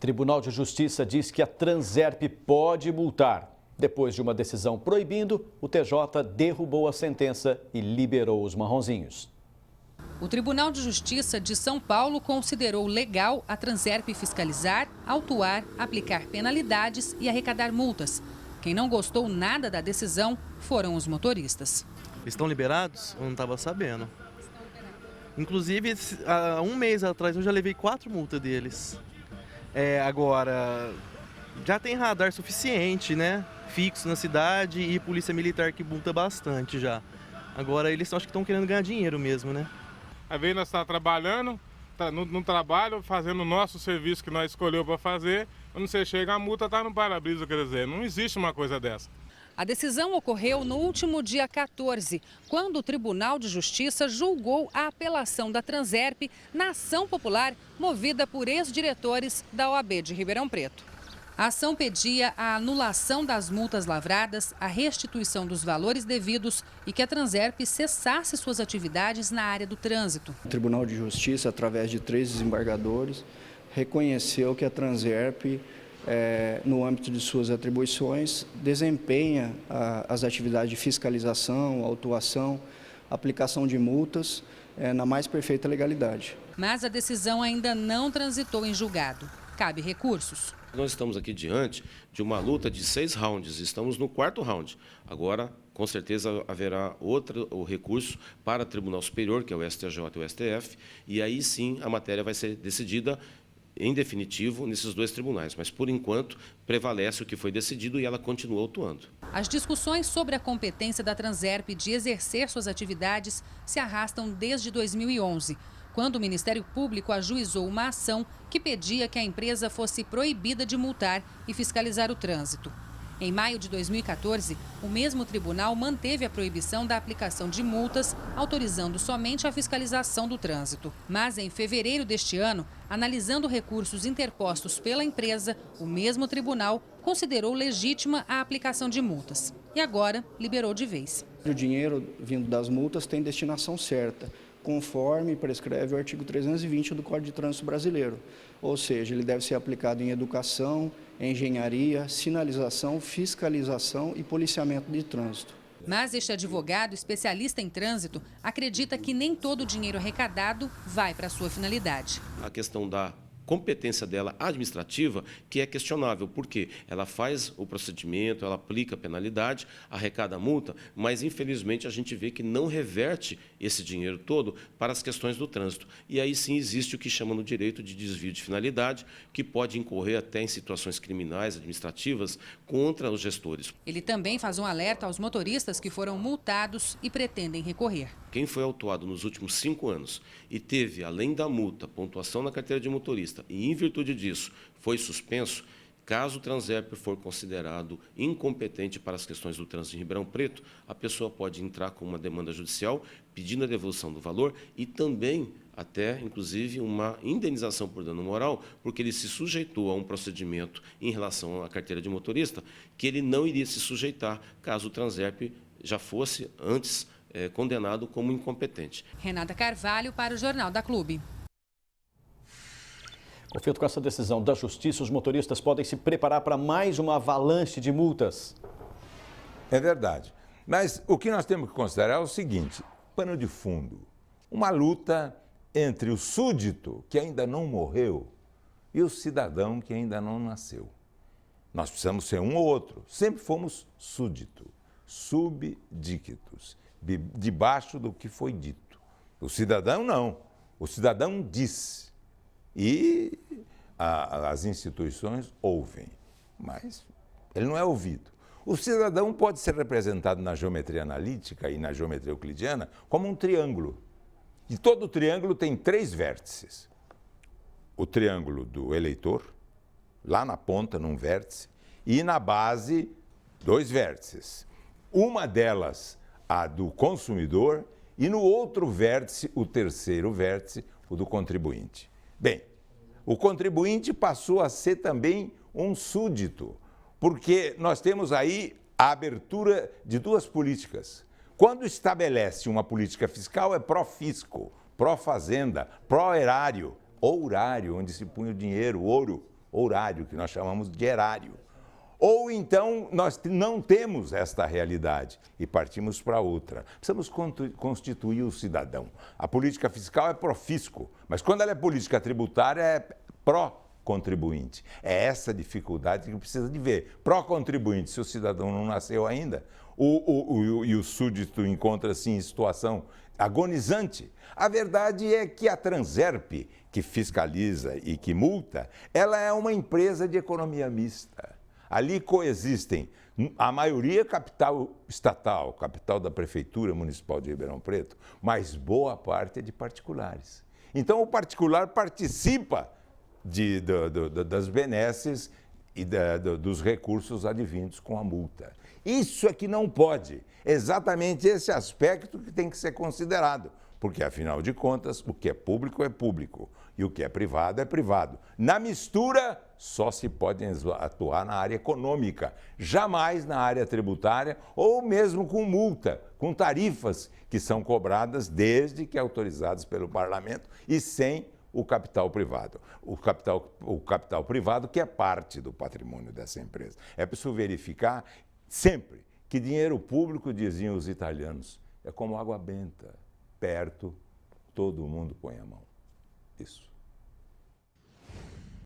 Tribunal de Justiça diz que a Transerp pode multar. Depois de uma decisão proibindo, o TJ derrubou a sentença e liberou os marronzinhos. O Tribunal de Justiça de São Paulo considerou legal a Transerp fiscalizar, autuar, aplicar penalidades e arrecadar multas. Quem não gostou nada da decisão foram os motoristas. Estão liberados? Eu não estava sabendo. Inclusive, há um mês atrás eu já levei 4 multas deles. Agora, já tem radar suficiente, né? Fixo na cidade e polícia militar que multa bastante já. Agora eles acho que estão querendo ganhar dinheiro mesmo, né? Às vezes nós estamos trabalhando, no trabalho, fazendo o nosso serviço que nós escolheu para fazer. Quando você chega, a multa está no para-brisa, quer dizer, não existe uma coisa dessa. A decisão ocorreu no último dia 14, quando o Tribunal de Justiça julgou a apelação da Transerp na ação popular movida por ex-diretores da OAB de Ribeirão Preto. A ação pedia a anulação das multas lavradas, a restituição dos valores devidos e que a Transerp cessasse suas atividades na área do trânsito. O Tribunal de Justiça, através de 3 desembargadores, reconheceu que a Transerp, no âmbito de suas atribuições, desempenha as atividades de fiscalização, autuação, aplicação de multas na mais perfeita legalidade. Mas a decisão ainda não transitou em julgado. Cabe recursos. Nós estamos aqui diante de uma luta de 6 rounds, estamos no 4º round. Agora, com certeza, haverá outro recurso para o Tribunal Superior, que é o STJ e o STF, e aí sim a matéria vai ser decidida em definitivo nesses 2 tribunais. Mas, por enquanto, prevalece o que foi decidido e ela continua atuando. As discussões sobre a competência da Transerp de exercer suas atividades se arrastam desde 2011. Quando o Ministério Público ajuizou uma ação que pedia que a empresa fosse proibida de multar e fiscalizar o trânsito. Em maio de 2014, o mesmo tribunal manteve a proibição da aplicação de multas, autorizando somente a fiscalização do trânsito. Mas em fevereiro deste ano, analisando recursos interpostos pela empresa, o mesmo tribunal considerou legítima a aplicação de multas. E agora liberou de vez. O dinheiro vindo das multas tem destinação certa, conforme prescreve o artigo 320 do Código de Trânsito Brasileiro. Ou seja, ele deve ser aplicado em educação, engenharia, sinalização, fiscalização e policiamento de trânsito. Mas este advogado, especialista em trânsito, acredita que nem todo o dinheiro arrecadado vai para a sua finalidade. A questão da competência dela administrativa, que é questionável, porque ela faz o procedimento, ela aplica a penalidade, arrecada a multa, mas infelizmente a gente vê que não reverte esse dinheiro todo para as questões do trânsito. E aí sim existe o que chama no direito de desvio de finalidade, que pode incorrer até em situações criminais, administrativas, contra os gestores. Ele também faz um alerta aos motoristas que foram multados e pretendem recorrer. Quem foi autuado nos últimos 5 anos e teve, além da multa, pontuação na carteira de motorista e, em virtude disso, foi suspenso, caso o Transerp for considerado incompetente para as questões do trânsito em Ribeirão Preto, a pessoa pode entrar com uma demanda judicial pedindo a devolução do valor e também até, inclusive, uma indenização por dano moral, porque ele se sujeitou a um procedimento em relação à carteira de motorista que ele não iria se sujeitar caso o Transerp já fosse antes condenado como incompetente. Renata Carvalho para o Jornal da Clube. Confio com essa decisão da Justiça, os motoristas podem se preparar para mais uma avalanche de multas. É verdade. Mas o que nós temos que considerar é o seguinte, pano de fundo, uma luta entre o súdito, que ainda não morreu, e o cidadão que ainda não nasceu. Nós precisamos ser um ou outro, sempre fomos súdito, subdíquitos, debaixo do que foi dito. O cidadão não, o cidadão diz e as instituições ouvem, mas ele não é ouvido. O cidadão pode ser representado na geometria analítica e na geometria euclidiana como um triângulo. E todo triângulo tem 3 vértices. O triângulo do eleitor, lá na ponta, num vértice, e na base, 2 vértices. Uma delas, a do consumidor, e no outro vértice, o terceiro vértice, o do contribuinte. Bem, o contribuinte passou a ser também um súdito, porque nós temos aí a abertura de 2 políticas. Quando estabelece uma política fiscal, é pró-fisco, pró-fazenda, pró-erário, ourário, onde se punha o dinheiro, ouro, horário, que nós chamamos de erário. Ou então nós não temos esta realidade e partimos para outra. Precisamos constituir o cidadão. A política fiscal é pró-fisco, mas quando ela é política tributária é pró-contribuinte. É essa dificuldade que precisa de ver. Pró-contribuinte, se o cidadão não nasceu ainda, e o súdito encontra-se em situação agonizante. A verdade é que a Transerp, que fiscaliza e que multa, ela é uma empresa de economia mista. Ali coexistem, a maioria capital estatal, capital da Prefeitura Municipal de Ribeirão Preto, mas boa parte é de particulares. Então o particular participa das benesses e dos recursos advindos com a multa. Isso é que não pode. Exatamente esse aspecto que tem que ser considerado. Porque, afinal de contas, o que é público e o que é privado é privado. Na mistura, só se pode atuar na área econômica, jamais na área tributária ou mesmo com multa, com tarifas que são cobradas desde que autorizadas pelo parlamento e sem o capital privado. O capital privado que é parte do patrimônio dessa empresa. É preciso verificar sempre que dinheiro público, diziam os italianos, é como água benta. Perto, todo mundo põe a mão. Isso.